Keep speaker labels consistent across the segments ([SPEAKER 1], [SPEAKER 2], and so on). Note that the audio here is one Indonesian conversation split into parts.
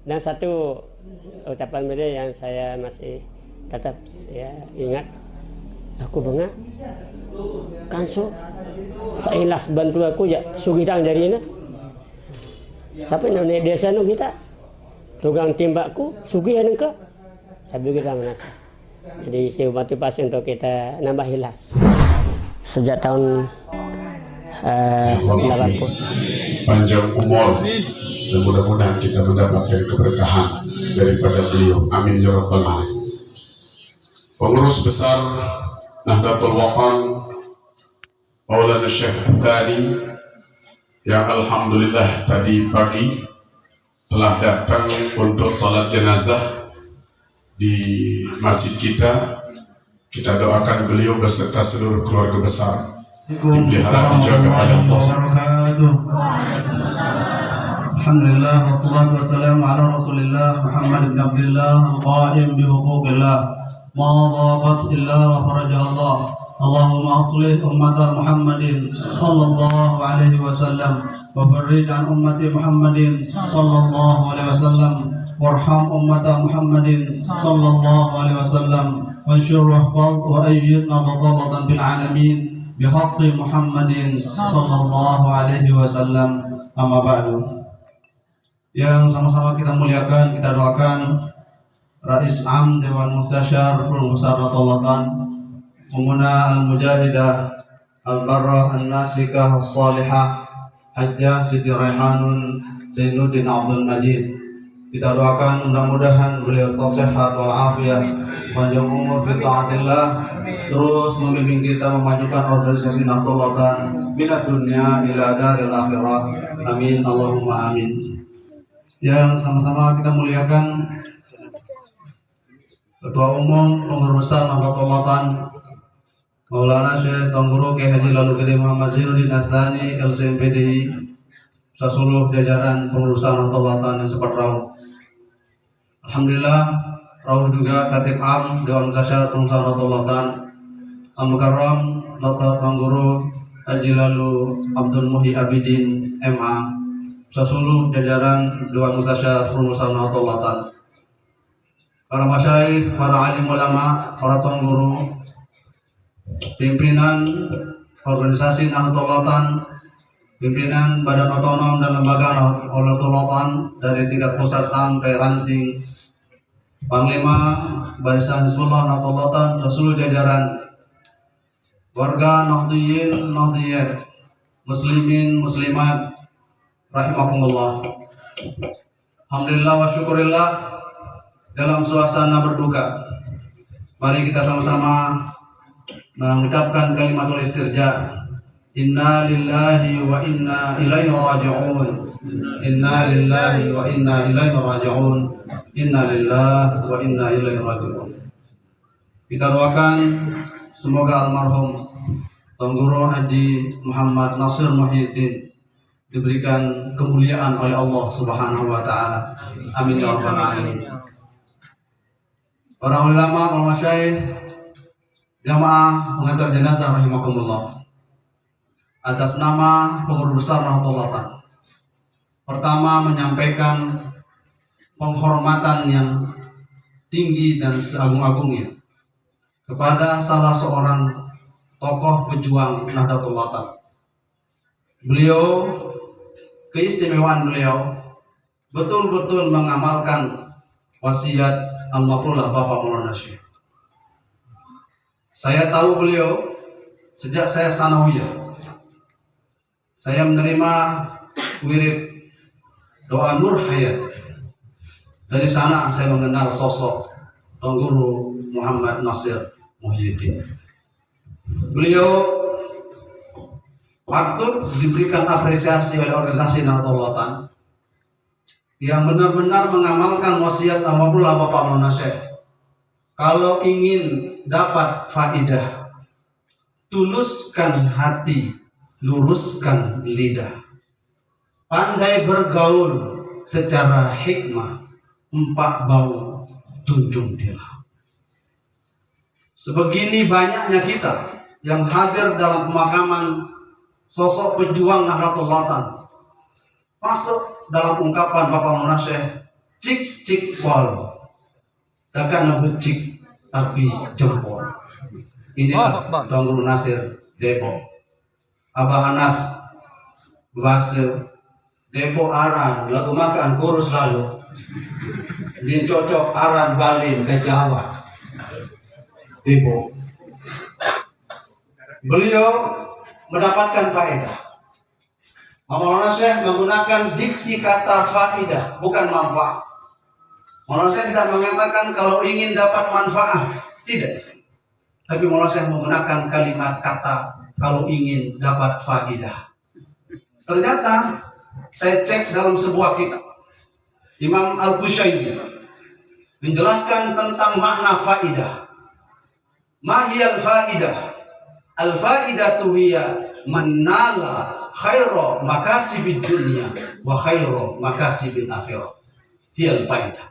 [SPEAKER 1] Dan satu ucapan beliau yang saya masih tetap ya ingat, aku bengak kan so sailas bantu aku ya sugitang dari ini sampai none desa nu kita tukang timbakku sugih ke sambil kita menasa. Jadi si motivasi untuk kita nambah ikhlas sejak tahun 80.
[SPEAKER 2] Panjang umur dan mudah-mudahan kita mendapatkan keberkahan daripada beliau. Amin ya rabbal alamin. Pengurus besar Nahdlatul Waqan Maulana Syekh Thani yang alhamdulillah tadi pagi telah datang untuk salat jenazah di masjid kita. Kita doakan beliau beserta seluruh keluarga besar dipelihara dijaga oleh Allah.
[SPEAKER 3] Alhamdulillah wassalatu wassalamu ala Rasulillah Muhammad bin Abdullah al-qaim bi huquqillah ma dhaqat illa wa farajaha Allah. Allahumma aslih ummata Muhammadin sallallahu alaihi wasallam wa farrij an ummati Muhammadin sallallahu alaihi wasallam warham ummata Muhammadin sallallahu alaihi wasallam wa anshur wahfaz wa ayyidna badalatan bil alamin bihaqqi Muhammadin sallallahu alaihi wasallam. Amma ba'du. Yang sama-sama kita muliakan, kita doakan Rais Am Dewan Mustasyar Pengusaha Ratulatan Mumuna Al-Mujahidah Al-Barrah Al-Nasikah Al-Salihah Hajjah Siti Raihanun Zainuddin Abdul Majid. Kita doakan mudah-mudahan beliau tetap sehat walafiat, panjang umur fi taatillah, terus membimbing kita memajukan organisasi Nahdlatul minat dunia ila daril akhirah. Amin Allahumma amin. Yang sama-sama kita muliakan Ketua Umum Pengurus Besar Nahdlatul Maulana Syekh Tuan Guru Kiai Haji Lalu Gede Muhammad Zainuddin Athani LCMPDI seluruh jajaran pengurusan Nahdlatul yang seperti alhamdulillah rawuh juga Katib Am Dewan Mustasyar Pengusaha Nahdlatul Al-Mukarram Tuan Guru Haji Lalu Abdul Muhi Abidin MA seluruh jajaran Dewan Mustasyar Pengusaha Nahdlatul, para masyayikh, para alim ulama, para tuan guru, pimpinan organisasi Nahdlatul, pimpinan badan otonom dan lembaga Nahdlatul dari tingkat pusat sampai ranting, panglima barisan Hizbullah Nahdlatul, seluruh jajaran warga Nahdliyin, Nahdliyat, muslimin, muslimat, rahimakumullah. Alhamdulillah wa syukurillah, dalam suasana berduka mari kita sama-sama mengucapkan kalimatul istirja. Inna lillahi wa inna ilaihi raji'un. Inna lillahi wa inna ilaihi raji'un. Inna lillahi wa inna ilaihi raji'un. Kita doakan semoga almarhum Tuan Guru Haji Muhammad Nasir Muhyiddin diberikan kemuliaan oleh Allah Subhanahu wa taala. Amin ya rabbal alamin. Para ulama, para masyayikh, jamaah pengantar jenazah rahimakumullah. Atas nama Pengurus Besar Nahdlatul, pertama menyampaikan penghormatan yang tinggi dan seagung-agungnya kepada salah seorang tokoh pejuang Nahdlatul. Beliau, keistimewaan beliau betul-betul mengamalkan wasiat almarhumlah Bapak Maulana Syekh. Saya tahu beliau sejak saya sanawiyah. Saya menerima wirid doa Nur Hayat. Dari sana saya mengenal sosok Tuan Guru Muhammad Nasir Muhyiddin. Beliau patut diberikan apresiasi oleh organisasi Nahdlatul yang benar-benar mengamalkan wasiat almarhumlah Bapak Maulana Syekh. Kalau ingin dapat faidah, tuluskan hati, luruskan lidah, pandai bergaul secara hikmah, empat bau tunjung tilam. Sebegini banyaknya kita yang hadir dalam pemakaman sosok pejuang Nahdlatul, masuk dalam ungkapan Bapak Maulana Syekh, cik pol. Dakan becik tapi jempol. Inilah Tuan Guru Nasir Depok. Abah Anas Basel Depok aran lagu makan kurus lalu. Dia cocok aran Balin ke Jawa. Depok. Beliau mendapatkan faedah. Maulana Syekh menggunakan diksi kata faedah, bukan manfaat. Maulana Syekh tidak mengatakan kalau ingin dapat manfaat, tidak. Tapi Maulana Syekh menggunakan kalimat kata kalau ingin dapat faedah. Ternyata saya cek dalam sebuah kitab, Imam Al-Qushayri menjelaskan tentang makna faedah. Mahiyal faedah. Al-faidatu hiya manala khaira makasibid dunya wa khaira makasibid akhirah. Hiyal faedah.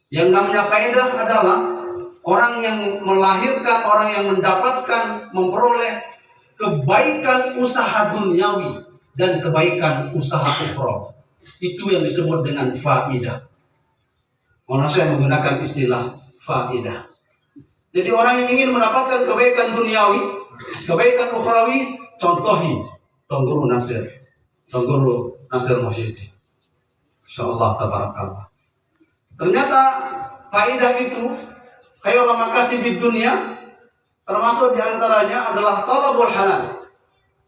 [SPEAKER 3] Yang namanya faedah adalah orang yang melahirkan, orang yang mendapatkan, memperoleh kebaikan usaha duniawi dan kebaikan usaha ukhrawi. Itu yang disebut dengan faedah. Orang saya menggunakan istilah faedah. Jadi orang yang ingin mendapatkan kebaikan duniawi, kebaikan ukhrawi, contohi Tuan Guru Nasir Muhyiddin. Insyaallah tabarakallah. Ternyata faedah itu khairu makasibid dunia, termasuk diantaranya adalah talabul halal,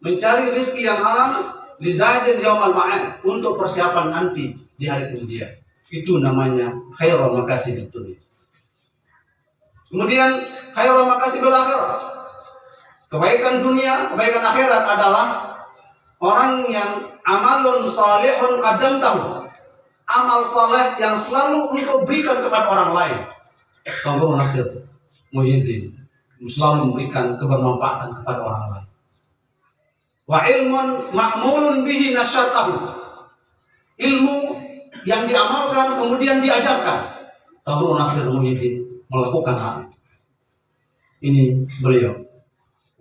[SPEAKER 3] mencari rezeki yang halal lizadil yaumal ma'ad, untuk persiapan nanti di hari kemudian. Itu namanya khairu makasibid dunia. Kemudian khairu makasibul akhirah, kebaikan dunia, kebaikan akhirat adalah orang yang amalun salihun qaddamtahu, amal saleh yang selalu engkau berikan kepada orang lain. Tuan Guru Nasir Muhyiddin selalu memberikan kebermanfaatan kepada orang lain. Wa ilmun ma'mulun bihi nasyatahu, ilmu yang diamalkan kemudian diajarkan. Tuan Guru Nasir Muhyiddin melakukan hal itu. Ini beliau.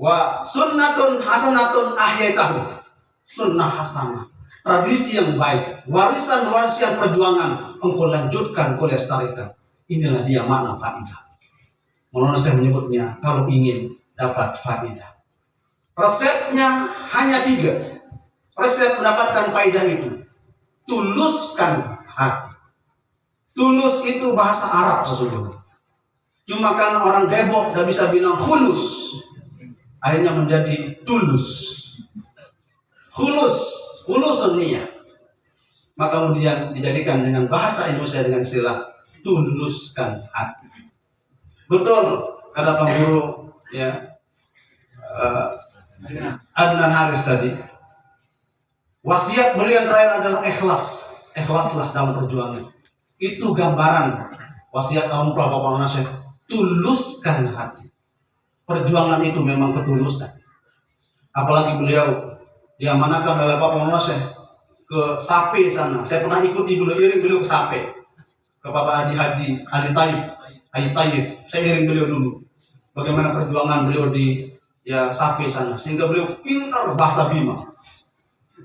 [SPEAKER 3] Wa sunnatun hasanatun ahyatahu, sunnah hasanah, tradisi yang baik, warisan perjuangan engkau lanjutkan, engkau lestarikan. Inilah dia makna faedah. Maulana saya menyebutnya kalau ingin dapat faedah. Resepnya hanya 3. Resep mendapatkan faedah itu: tuluskan hati. Tulus itu bahasa Arab sesungguhnya. Cuma karena orang Depok gak bisa bilang khulus, akhirnya menjadi tulus. Khulus dunia. Maka kemudian dijadikan dengan bahasa Indonesia dengan istilah tuluskan hati. Betul kata Pak Guru ya, Adnan Haris tadi. Wasiat beliau yang terakhir adalah ikhlas. Ikhlaslah dalam perjuangan. Itu gambaran wasiat kaum Bapak Nasir. Tuluskan hati. Perjuangan itu memang ketulusan. Apalagi beliau diamanahkan oleh Bapak Nasir ke Sape sana. Saya pernah ikuti beliau, iring beliau ke Sape, ke Bapak Haji Tayyib. Saya iring beliau dulu. Bagaimana perjuangan beliau di Sape sana, sehingga beliau pintar bahasa Bima.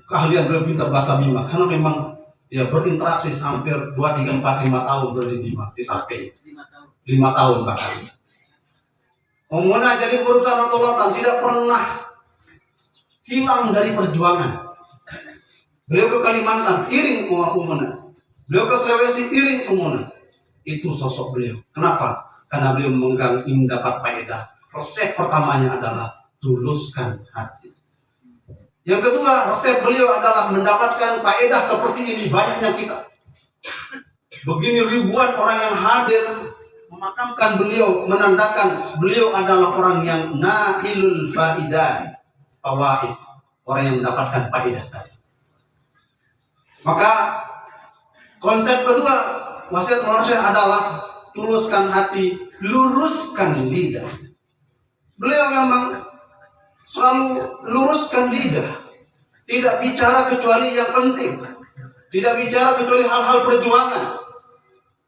[SPEAKER 3] Keahlian beliau pintar bahasa Bima, karena memang berinteraksi hampir 2, 3, 4, 5 tahun berada di Bima, di Sape. 5 tahun bahkan. Umumnya jadi perusahaan Rotolatan tidak pernah hilang dari perjuangan. Beliau ke Kalimantan iring umumnya, beliau ke Sulawesi iring umumnya. Itu sosok beliau. Kenapa? Karena beliau memegang ingin dapat faedah. Resep pertamanya adalah tuluskan hati. Yang kedua, resep beliau adalah mendapatkan faedah seperti ini. Banyaknya kita. Begini ribuan orang yang hadir memakamkan beliau, menandakan beliau adalah orang yang nailul faidah, fawaid, orang yang mendapatkan faedah tadi. Maka konsep kedua wasiat manusia adalah tuluskan hati, luruskan lidah. Beliau memang selalu luruskan lidah, tidak bicara kecuali yang penting, tidak bicara kecuali hal-hal perjuangan.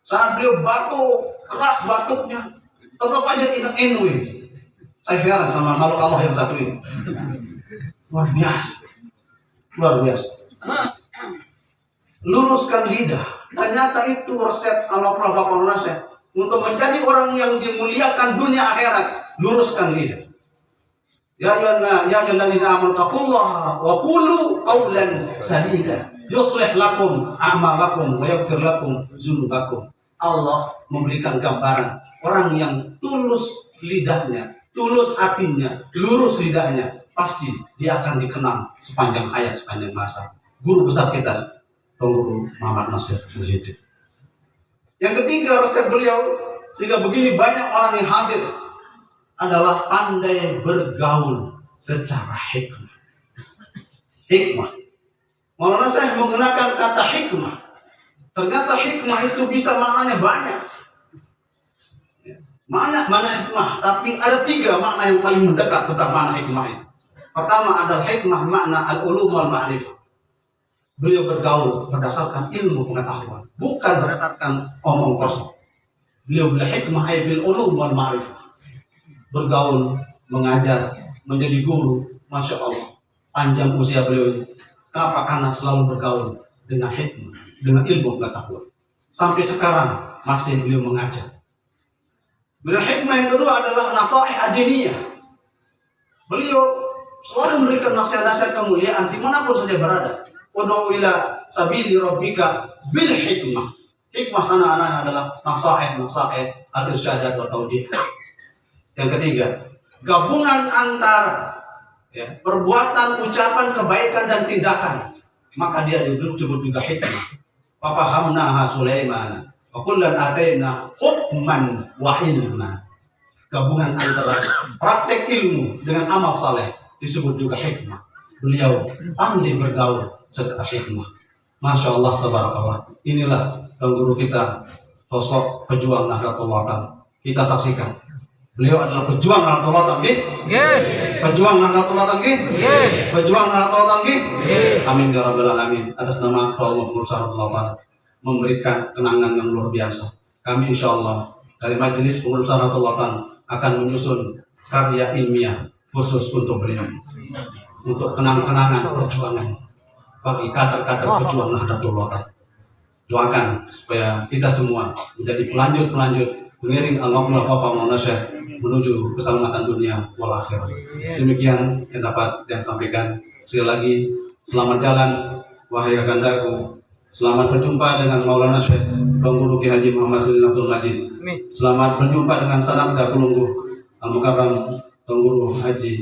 [SPEAKER 3] Saat beliau batuk, keras batuknya, tetap aja ingat NW. Saya heran sama makhluk Allah yang satu ini. Luar biasa. Luruskan lidah. Ternyata itu resep Allah Bapak Indonesia untuk menjadi orang yang dimuliakan dunia akhirat. Luruskan lidah. Ya ayyuhalladzina amanu taqullaha wa qulu qawlan sadida yuslih lakum a'malakum wa yaghfir lakum dzunubakum. Allah memberikan gambaran orang yang tulus lidahnya, tulus hatinya, lurus lidahnya, pasti dia akan dikenang sepanjang hayat, sepanjang masa. Guru besar kita, Guru Muhammad Nasir Mujahid. Yang ketiga resep beliau, sehingga begini banyak orang yang hadir, adalah pandai bergaul secara hikmah. Hikmah. Maulana saya menggunakan kata hikmah. Ternyata hikmah itu bisa maknanya banyak. Banyak makna hikmah, tapi ada 3 makna yang paling mendekat tentang makna hikmah itu. Pertama adalah hikmah makna al-ulum wal ma'rifah. Beliau bergaul berdasarkan ilmu pengetahuan, bukan berdasarkan omong kosong. Beliau hikmah bil ulum wal ma'rifah. Bergaul, mengajar, menjadi guru, Masya Allah. Panjang usia beliau ini. Kenapa? Karena selalu bergaul dengan hikmah, dengan ilmu pengetahuan. Sampai sekarang masih beliau mengajar. Beliau hikmah yang kedua adalah nasaih adiniyah. Beliau selalu memberikan nasihat-nasihat kemuliaan dimanapun saja berada. Ud'u ila sabili rabbika bil hikmah. Hikmah sana anak adalah nasaih al-irsyadat wa taudih. Yang ketiga, gabungan antara perbuatan, ucapan, kebaikan dan tindakan, maka dia disebut juga hikmah. Fafahamnaha Sulaiman wa kullan ataina hukman wa ilma. Gabungan antara praktek ilmu dengan amal saleh disebut juga hikmah. Beliau pandai bergaul serta hikmah. Masya Allah, tabarakallah. Inilah guru kita, sosok pejuang Nahdlatul Ulama. Kita saksikan. Beliau adalah pejuang Nahdlatul Ulama, pejuang Nahdlatul Ulama, pejuang Nahdlatul Ulama. Amin ya rabbal alamin. Atas nama keluarga pengurus Nahdlatul Ulama memberikan kenangan yang luar biasa. Kami insya Allah dari majelis pengurus Nahdlatul Ulama akan menyusun karya ilmiah khusus untuk beliau, untuk kenang-kenangan perjuangan bagi kader-kader pejuang Nahdlatul Ulama. Doakan supaya kita semua menjadi pelanjut mengiring Allahumma Bapak Indonesia menuju keselamatan dunia wal akhirat. Demikian yang dapat yang sampaikan. Sekali lagi selamat jalan wahai kakandaku. Selamat berjumpa dengan Maulana Syekh Tuan Guru Ki Haji Muhammad Salim Abdul Majid. Selamat berjumpa dengan Sanabda Kulunggu Al-Mukarram Tuan Guru Haji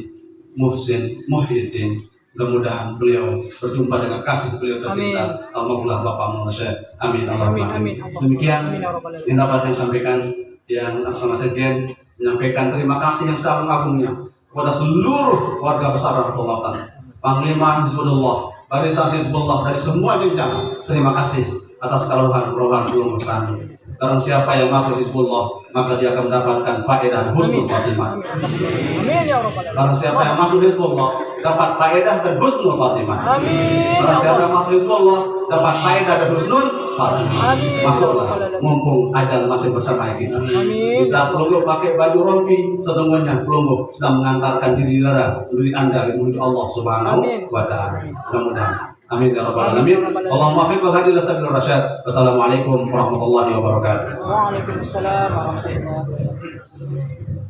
[SPEAKER 3] Muhsin Muhyiddin. Mudah-mudahan beliau berjumpa dengan kasih beliau tercinta Alhamdulillah Bapak Indonesia. Amin Allahumma amin. Demikian yang dapat yang sampaikan. Yang sama sekjen menyampaikan terima kasih yang sangat agungnya kepada seluruh warga besar Nahdlatul Ulama, Panglima Hizbullah, barisan Hizbullah dari semua jenjang. Terima kasih atas kerohan belum bersama. Karena siapa yang masuk Hizbullah maka dia akan mendapatkan faedah husnul khatimah. Karena siapa yang masuk Hizbullah dapat faedah dan husnul khatimah. Karena siapa yang masuk Hizbullah dapat faedah dan husnul khatimah. Masuklah mumpung ajal masih bersama kita. Bisa pelunggu pakai baju rompi, sesungguhnya pelunggu sedang mengantarkan diri Anda menuju Allah Subhanahu wa taala. Mudah-mudahan. Amin ya rabbal alamin. Allahumma fiqh hadi lasabil rasyad. Wassalamualaikum warahmatullahi wabarakatuh.
[SPEAKER 4] Waalaikumsalam warahmatullahi wabarakatuh.